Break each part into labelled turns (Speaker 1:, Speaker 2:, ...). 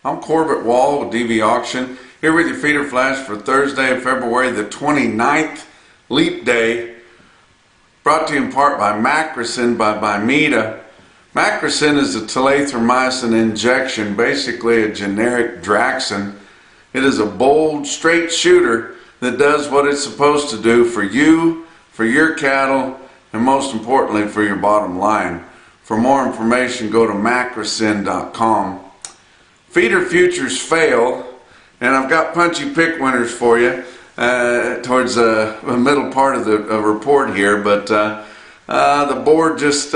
Speaker 1: I'm Corbett Wall with DVAuction, here with your feeder flash for Thursday, February the 29th, Leap Day, brought to you in part by Macrocin by Bimeda. Macrocin is a telithromycin injection, basically a generic Draxin. It is a bold, straight shooter that does what it's supposed to do for you, for your cattle, and most importantly for your bottom line. For more information, go to macrocin.com. Feeder futures fail, and I've got punchy pick winners for you towards the middle part of the report here, but the board just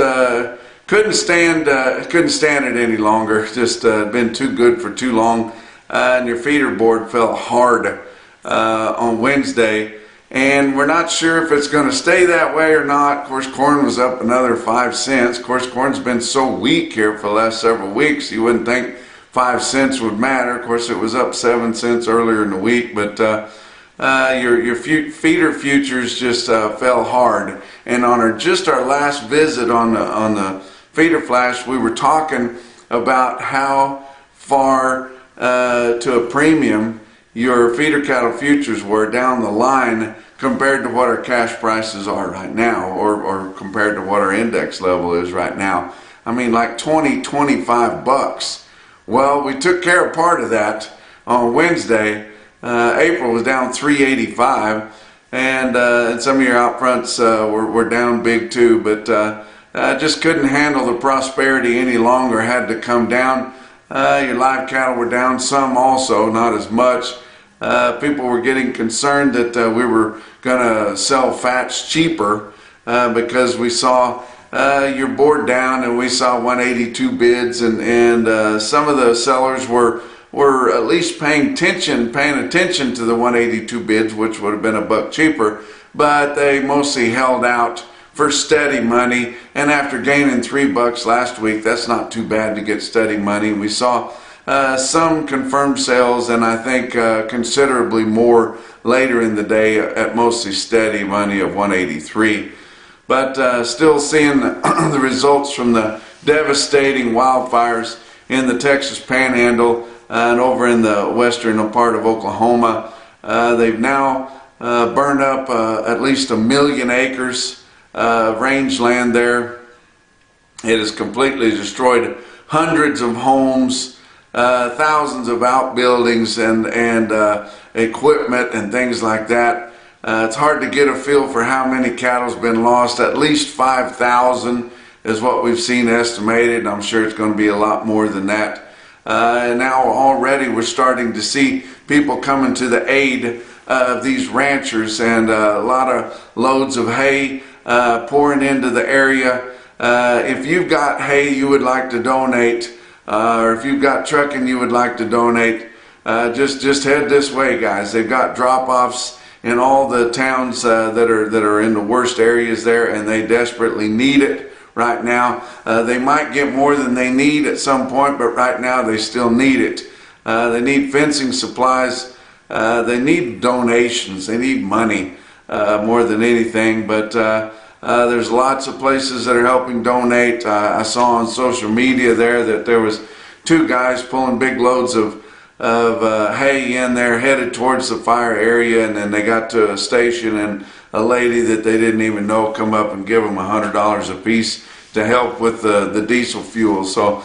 Speaker 1: couldn't stand it any longer. Just been too good for too long, and your feeder board fell hard on Wednesday, and we're not sure if it's going to stay that way or not. Of course, corn was up another 5 cents. Of course, corn's been so weak here for the last several weeks, you wouldn't think 5 cents would matter. Of course, it was up 7 cents earlier in the week, but your feeder futures just fell hard. And on our last visit on the feeder flash, we were talking about how far to a premium your feeder cattle futures were down the line compared to what our cash prices are right now, or compared to what our index level is right now. I mean, like 20-25 bucks. Well, we took care of part of that on Wednesday. April was down 385, and some of your out fronts were down big too, but just couldn't handle the prosperity any longer, had to come down. Your live cattle were down some also, not as much. People were getting concerned that we were going to sell fats cheaper because we saw your board down, and we saw 182 bids, and some of the sellers were at least paying attention to the 182 bids, which would have been $1 cheaper, but they mostly held out for steady money. And after gaining $3 last week, that's not too bad to get steady money. We saw some confirmed sales, and I think considerably more later in the day at mostly steady money of 183. But still seeing the results from the devastating wildfires in the Texas Panhandle and over in the western part of Oklahoma. They've now burned up at least 1 million acres of rangeland there. It has completely destroyed hundreds of homes, thousands of outbuildings and equipment and things like that. It's hard to get a feel for how many cattle's been lost. At least 5,000 is what we've seen estimated. I'm sure it's going to be a lot more than that. And now already we're starting to see people coming to the aid of these ranchers, and a lot of loads of hay pouring into the area. If you've got hay you would like to donate, or if you've got trucking you would like to donate, just head this way, guys. They've got drop-offs in all the towns that are in the worst areas there, and they desperately need it right now. They might get more than they need at some point, but right now they still need it. They need fencing supplies. They need donations. They need money more than anything. But there's lots of places that are helping donate. I saw on social media there that there was 2 guys pulling big loads of hay in there headed towards the fire area, and then they got to a station, and a lady that they didn't even know come up and give them $100 a piece to help with the diesel fuel. So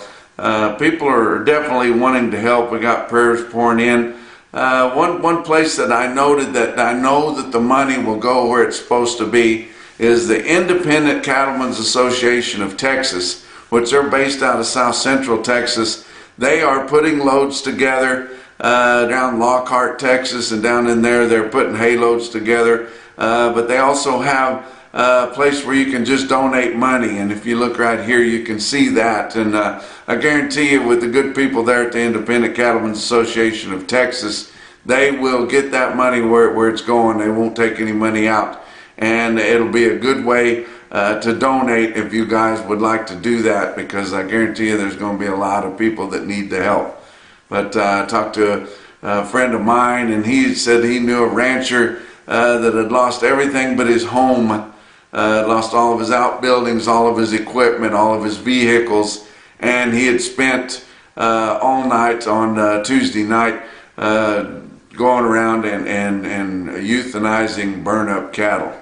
Speaker 1: people are definitely wanting to help. We got prayers pouring in. One place that I noted that I know that the money will go where it's supposed to be is the Independent Cattlemen's Association of Texas, which are based out of South Central Texas. They are putting loads together down Lockhart, Texas, and down in there they're putting hay loads together. But they also have a place where you can just donate money, and if you look right here you can see that. And I guarantee you, with the good people there at the Independent Cattlemen's Association of Texas, they will get that money where it's going. They won't take any money out, and it'll be a good way to donate if you guys would like to do that, because I guarantee you there's going to be a lot of people that need the help. But I talked to a friend of mine, and he said he knew a rancher that had lost everything but his home, lost all of his outbuildings, all of his equipment, all of his vehicles, and he had spent all night on Tuesday night, going around and euthanizing burn-up cattle.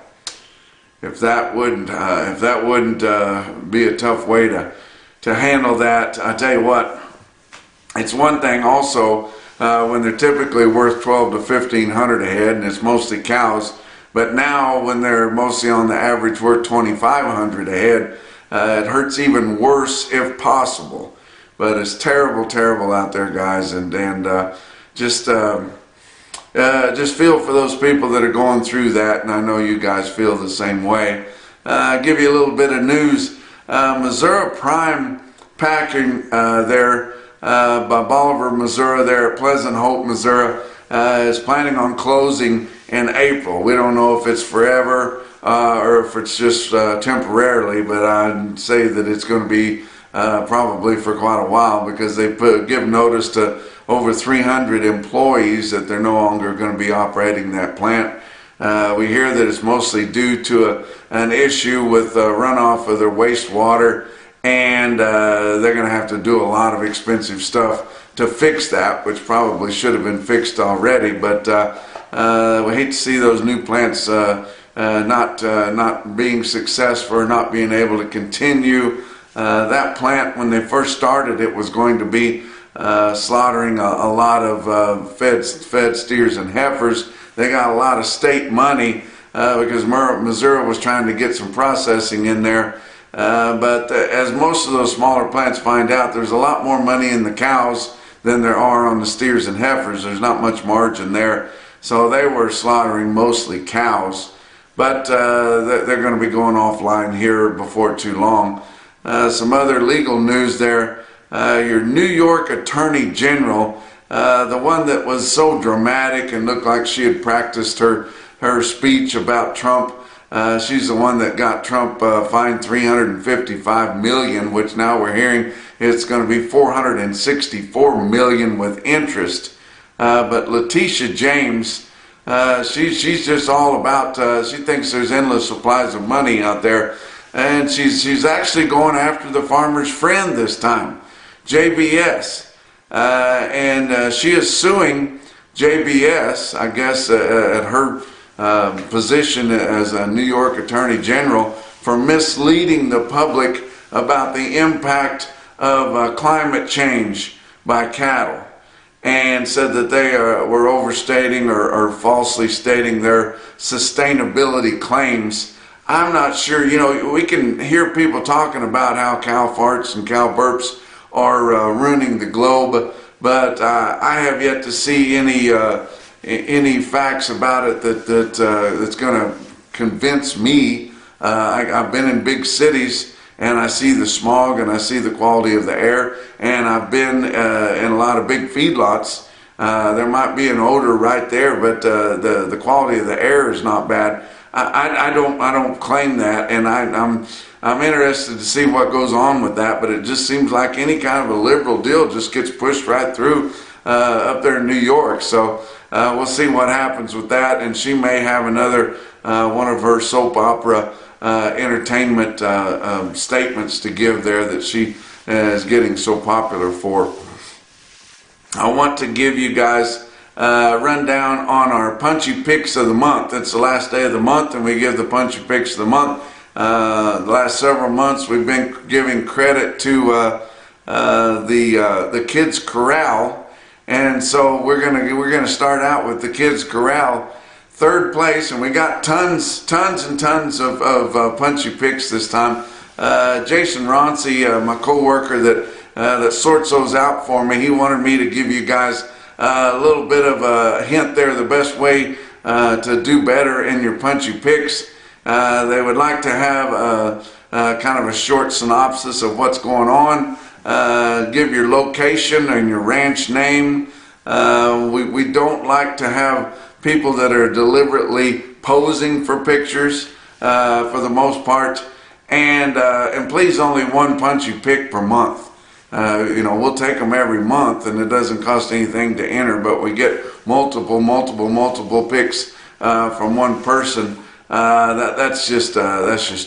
Speaker 1: If that wouldn't be a tough way to handle that, I tell you what, it's one thing also when they're typically worth 12 to 1500 a head, and it's mostly cows. But now when they're mostly on the average worth 2,500 a head, it hurts even worse if possible. But it's terrible, terrible out there, guys, and just feel for those people that are going through that, and I know you guys feel the same way. Give you a little bit of news. Missouri Prime Packing there by Bolivar, Missouri, there at Pleasant Hope, Missouri, is planning on closing in April. We don't know if it's forever or if it's just temporarily, but I'd say that it's going to be probably for quite a while, because they give notice to over 300 employees that they're no longer going to be operating that plant. We hear that it's mostly due to an issue with runoff of their wastewater, and they're going to have to do a lot of expensive stuff to fix that, which probably should have been fixed already. But we hate to see those new plants not being successful or not being able to continue. That plant, when they first started, it was going to be slaughtering a lot of fed steers and heifers. They got a lot of state money because Missouri was trying to get some processing in there. But as most of those smaller plants find out, there's a lot more money in the cows than there are on the steers and heifers. There's not much margin there. So they were slaughtering mostly cows. But they're going to be going offline here before too long. Some other legal news there. Your New York Attorney General, the one that was so dramatic and looked like she had practiced her speech about Trump, she's the one that got Trump fined $355 million, which now we're hearing it's going to be $464 million with interest. But Letitia James, she's just all about, she thinks there's endless supplies of money out there, and she's actually going after the farmer's friend this time, JBS. And she is suing JBS, I guess, at her position as a New York Attorney General, for misleading the public about the impact of climate change by cattle, and said that they were overstating or falsely stating their sustainability claims. I'm not sure, you know, we can hear people talking about how cow farts and cow burps are ruining the globe, but I have yet to see any facts about it that's going to convince me. I've been in big cities, and I see the smog, and I see the quality of the air, and I've been in a lot of big feedlots. There might be an odor right there, but the quality of the air is not bad. I don't claim that, and I'm interested to see what goes on with that, but it just seems like any kind of a liberal deal just gets pushed right through up there in New York. So we'll see what happens with that, and she may have another one of her soap opera entertainment statements to give there that she is getting so popular for. I want to give you guys rundown on our Punchy Pics of the month. It's the last day of the month, and we give the Punchy Pics of the month. The last several months we've been giving credit to the Kids Corral, and so we're gonna start out with the Kids Corral. Third place, and we got tons and tons of Punchy Pics this time. Jason Ronci, my co-worker that sorts those out for me, he wanted me to give you guys a little bit of a hint there, the best way to do better in your Punchy Pics. They would like to have kind of a short synopsis of what's going on, give your location and your ranch name. We don't like to have people that are deliberately posing for pictures for the most part, and please, only one Punchy Pic per month. You know, we'll take them every month, and it doesn't cost anything to enter, but we get multiple pics from one person. That's just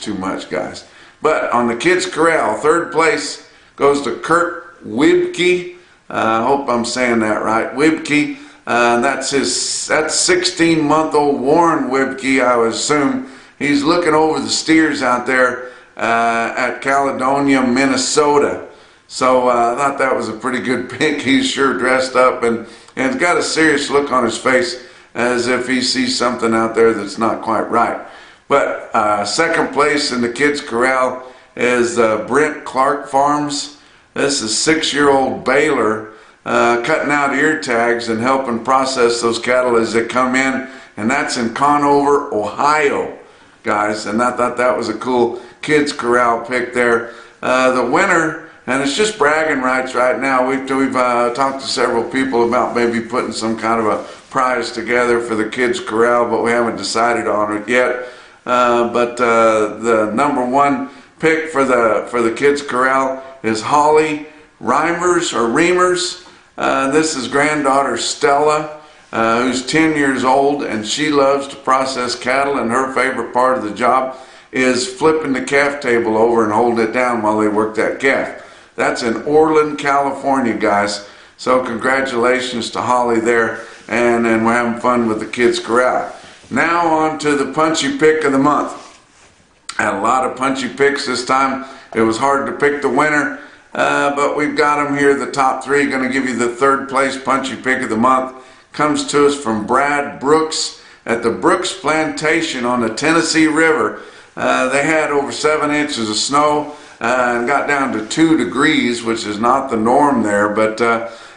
Speaker 1: too much, guys. But on the Kids Corral, third place goes to Kurt Wibke. I hope I'm saying that right. Wibke. That's 16-month-old Warren Wibke, I would assume. He's looking over the steers out there at Caledonia, Minnesota. So I thought that was a pretty good pick. He's sure dressed up and he's got a serious look on his face as if he sees something out there that's not quite right. But second place in the kids' corral is Brent Clark Farms. This is 6-year-old Baylor cutting out ear tags and helping process those cattle as they come in. And that's in Conover, Ohio, guys. And I thought that was a cool kids' corral pick there. The winner, and it's just bragging rights right now. We've talked to several people about maybe putting some kind of a prize together for the kids' corral, but we haven't decided on it yet. But the number one pick for the kids' corral is Holly Reimers. This is granddaughter Stella, who's 10 years old, and she loves to process cattle, and her favorite part of the job is flipping the calf table over and holding it down while they work that calf. That's in Orland, California, guys. So congratulations to Holly there, and we're having fun with the kids' corral. Now on to the punchy pick of the month. Had a lot of punchy picks this time. It was hard to pick the winner, but we've got them here, the top three. Going to give you the third place punchy pick of the month. Comes to us from Brad Brooks at the Brooks Plantation on the Tennessee River. They had over 7 inches of snow and got down to 2 degrees, which is not the norm there, but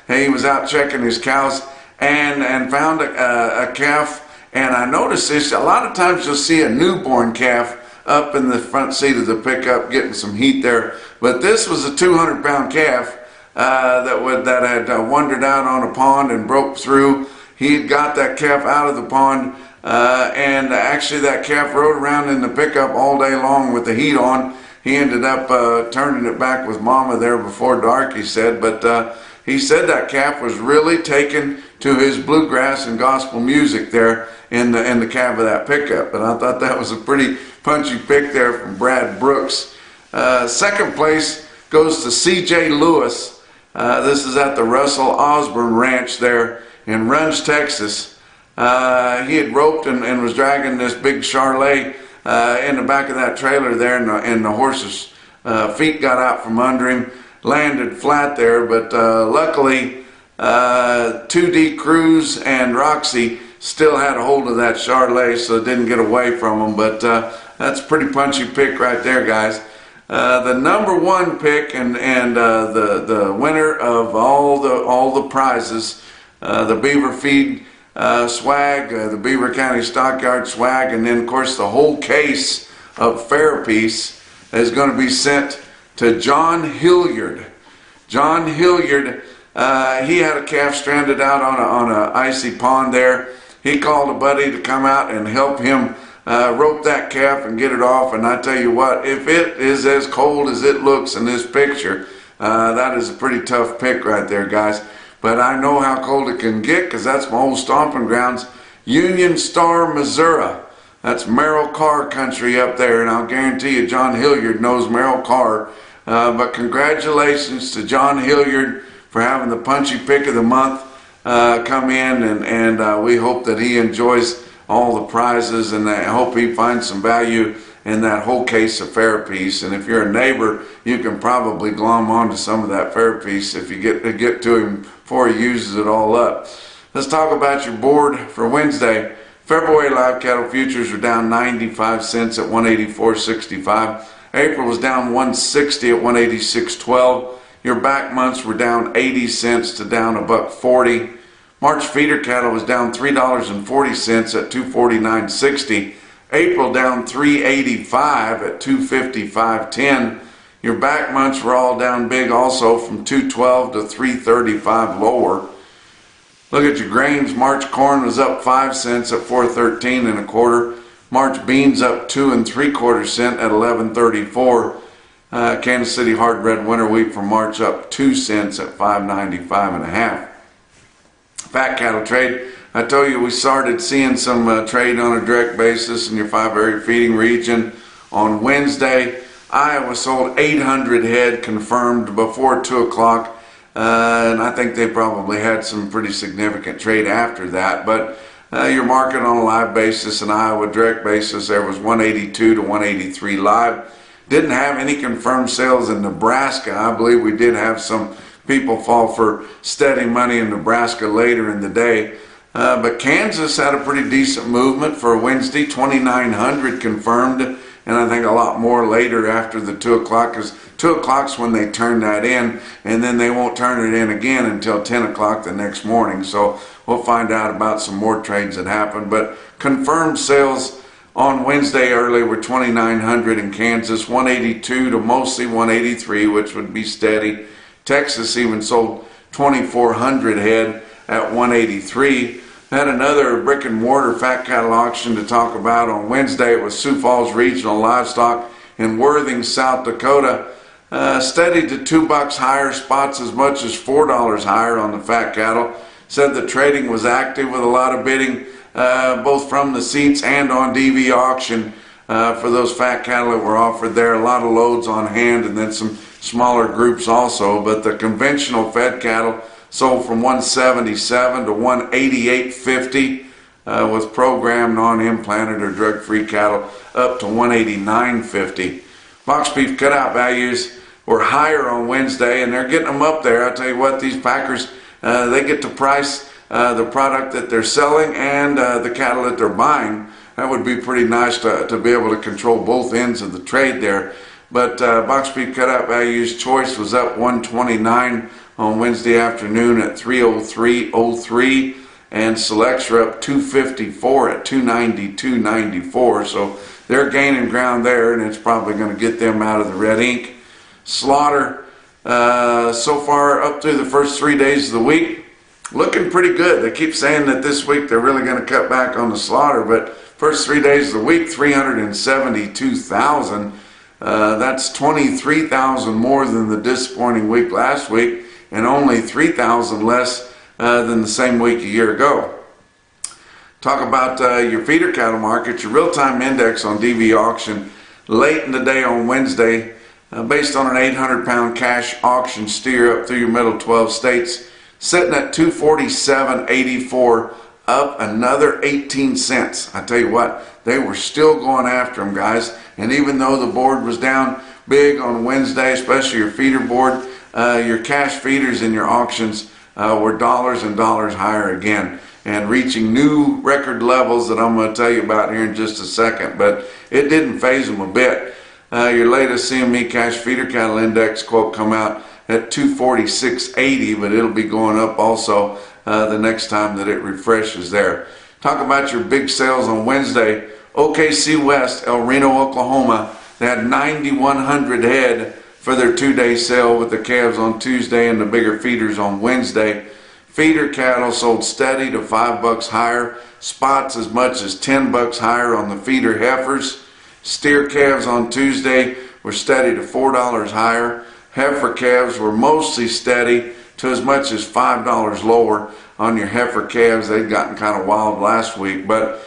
Speaker 1: hey, he was out checking his cows and found a calf. And I noticed this, a lot of times you'll see a newborn calf up in the front seat of the pickup getting some heat there. But this was a 200-pound calf that had wandered out on a pond and broke through. He had got that calf out of the pond, and actually that calf rode around in the pickup all day long with the heat on. He ended up turning it back with Mama there before dark, he said. But he said that calf was really taken to his bluegrass and gospel music there in the cab of that pickup. And I thought that was a pretty punchy pick there from Brad Brooks. Second place goes to C.J. Lewis. This is at the Russell Osborne Ranch there in Runge, Texas. He had roped and was dragging this big Charolais in the back of that trailer there, and the horse's feet got out from under him, landed flat there, but luckily 2D Cruz and Roxy still had a hold of that Charolais, so it didn't get away from them. But that's a pretty punchy pick right there, guys. The number one pick and the winner of all the prizes, the Beaver Feed swag, the Beaver County Stockyard swag, and then of course the whole case of Fair Piece is going to be sent to John Hilliard. John Hilliard, he had a calf stranded out on a icy pond there. He called a buddy to come out and help him rope that calf and get it off. And I tell you what, if it is as cold as it looks in this picture, that is a pretty tough pick right there, guys. But I know how cold it can get because that's my old stomping grounds, Union Star, Missouri. That's Merrill Carr country up there, and I'll guarantee you John Hilliard knows Merrill Carr. But congratulations to John Hilliard for having the punchy pick of the month come in, and we hope that he enjoys all the prizes, and I hope he finds some value in that whole case of Fair Piece. And if you're a neighbor, you can probably glom onto some of that Fair Piece if you get to him before he uses it all up. Let's talk about your board for Wednesday. February live cattle futures are down 95 cents at 184.65. April was down 160 at 186.12. Your back months were down 80 cents to down $1.40. March feeder cattle was down $3.40 at 249.60. April down $3.85 at 255.10. Your back months were all down big also, from 212 to 335 lower. Look at your grains. March corn was up 5 cents at 413 1/4. March beans up 2 3/4 cents at 1134. Kansas City hard red winter wheat for March up 2 cents at 595 1/2. Fat cattle trade. I told you we started seeing some trade on a direct basis in your 5 area feeding region on Wednesday. Iowa sold 800 head confirmed before 2 o'clock. And I think they probably had some pretty significant trade after that. But your market on a live basis and Iowa direct basis, there was 182 to 183 live. Didn't have any confirmed sales in Nebraska. I believe we did have some people fall for steady money in Nebraska later in the day. But Kansas had a pretty decent movement for Wednesday, 2,900 confirmed, and I think a lot more later after the 2 o'clock, because 2 o'clock's when they turn that in, and then they won't turn it in again until 10 o'clock the next morning. So we'll find out about some more trades that happened. But confirmed sales on Wednesday early were 2,900 in Kansas, 182 to mostly 183, which would be steady. Texas even sold 2,400 head at 183. Had another brick and mortar fat cattle auction to talk about on Wednesday. It was Sioux Falls Regional Livestock in Worthing, South Dakota. Steady to $2 higher, spots as much as $4 higher on the fat cattle. Said the trading was active with a lot of bidding, both from the seats and on DVAuction for those fat cattle that were offered there. A lot of loads on hand and then some smaller groups also. But the conventional fed cattle sold from 177 to 188.50 with programmed, non-implanted or drug-free cattle up to 189.50. Box beef cutout values were higher on Wednesday, and they're getting them up there. I tell you what, these packers, they get to price the product that they're selling and the cattle that they're buying. That would be pretty nice to be able to control both ends of the trade there. But box beef cutout values, choice was up 129 on Wednesday afternoon at 303.03, and selects are up 254 at 292.94. So they're gaining ground there, and it's probably going to get them out of the red ink. Slaughter so far up through the first 3 days of the week, looking pretty good. They keep saying that this week they're really going to cut back on the slaughter, but first 3 days of the week, 372,000. That's 23,000 more than the disappointing week last week, and only 3,000 less than the same week a year ago. Talk about your feeder cattle market. Your real-time index on DVAuction late in the day on Wednesday, based on an 800-pound cash auction steer up through your middle 12 states, sitting at 247.84, up another 18 cents. I tell you what, they were still going after them, guys. And even though the board was down big on Wednesday, especially your feeder board, your cash feeders in your auctions were dollars and dollars higher again, and reaching new record levels that I'm going to tell you about here in just a second. But it didn't phase them a bit. Your latest CME cash feeder cattle index quote come out at 246.80, but it'll be going up also the next time that it refreshes there. Talk about your big sales on Wednesday. OKC West, El Reno, Oklahoma, they had 9,100 head for their 2-day sale with the calves on Tuesday and the bigger feeders on Wednesday. Feeder cattle sold steady to $5 higher, spots as much as $10 higher on the feeder heifers. Steer calves on Tuesday were steady to $4 higher. Heifer calves were mostly steady to as much as $5 lower on your heifer calves. They'd gotten kind of wild last week, but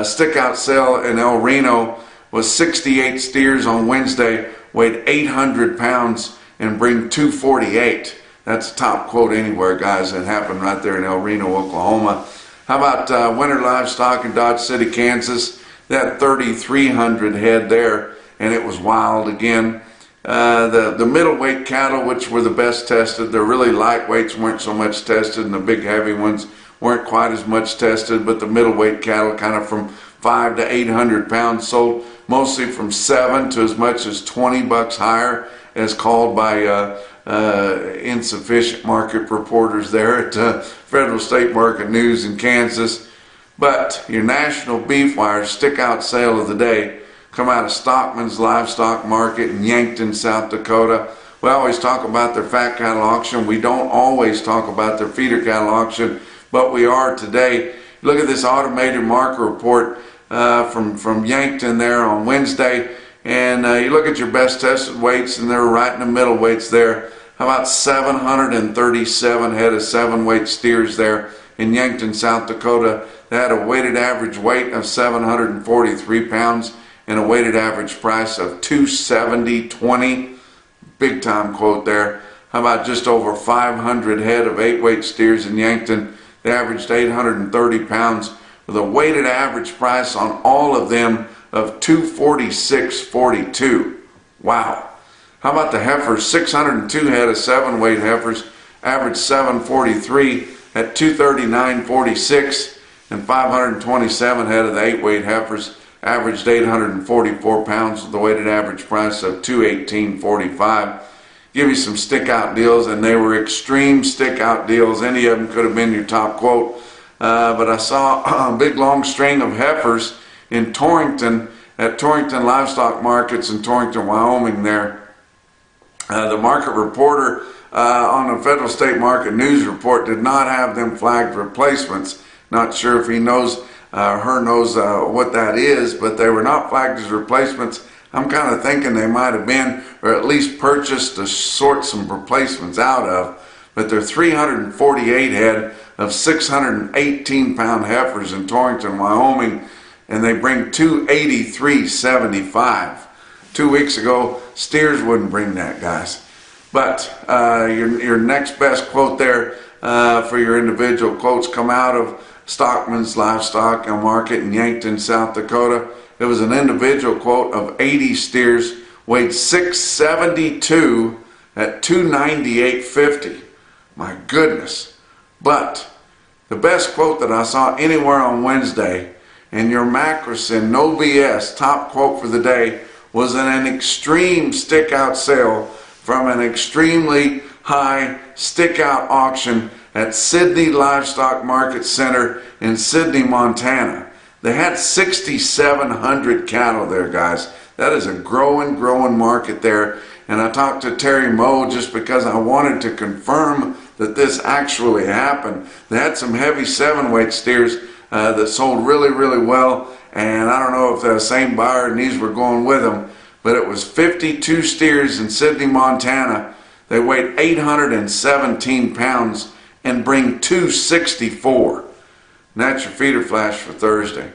Speaker 1: stick out sale in El Reno was 68 steers on Wednesday, weighed 800 pounds and bring 248. That's a top quote anywhere, guys. It happened right there in El Reno, Oklahoma. How about winter livestock in Dodge City, Kansas? They had 3,300 head there, and it was wild again. The middleweight cattle, which were the best tested, the really lightweights weren't so much tested, and the big heavy ones weren't quite as much tested, but the middleweight cattle kind of from 500 to 800 pounds sold mostly from 7 to as much as $20 higher, as called by insufficient market reporters there at Federal State Market News in Kansas. But your NationalBeefWire stick-out sale of the day come out of Stockman's Livestock Market in Yankton, South Dakota. We always talk about their fat cattle auction. We don't always talk about their feeder cattle auction, but we are today. Look at this automated market report from Yankton there on Wednesday, and you look at your best tested weights, and they're right in the middle weights there. How about 737 head of 7-weight steers there in Yankton, South Dakota? They had a weighted average weight of 743 pounds and a weighted average price of $270.20. Big time quote there. How about just over 500 head of 8-weight steers in Yankton? They averaged 830 pounds with a weighted average price on all of them of $246.42. Wow. How about the heifers? 602 head of 7-weight heifers averaged 743 at $239.46, and 527 head of the 8-weight heifers averaged 844 pounds with a weighted average price of $218.45. Give you some stick out deals, and they were extreme stick out deals. Any of them could have been your top quote. But I saw a big long string of heifers in Torrington at Torrington Livestock Markets in Torrington, Wyoming there. The market reporter on the Federal State Market News Report did not have them flagged replacements. Not sure if he knows, her knows what that is, but they were not flagged as replacements. I'm kind of thinking they might have been, or at least purchased to sort some replacements out of. But they're 348 head of 618 pound heifers in Torrington, Wyoming, and they bring $283.75. 2 weeks ago, steers wouldn't bring that, guys. But your next best quote there for your individual quotes come out of Stockman's Livestock Market in Yankton, South Dakota. It was an individual quote of 80 steers, weighed 672 at $298.50. My goodness. But the best quote that I saw anywhere on Wednesday, and your Macrocin No BS top quote for the day, was in an extreme stick out sale from an extremely high stick out auction at Sydney Livestock Market Center in Sydney, Montana. They had 6,700 cattle there, guys. That is a growing market there. And I talked to Terry Moe just because I wanted to confirm that this actually happened. They had some heavy 7-weight steers that sold really well. And I don't know if the same buyer and these were going with them, but it was 52 steers in Sydney, Montana. They weighed 817 pounds and bring $264. And that's your feeder flash for Thursday.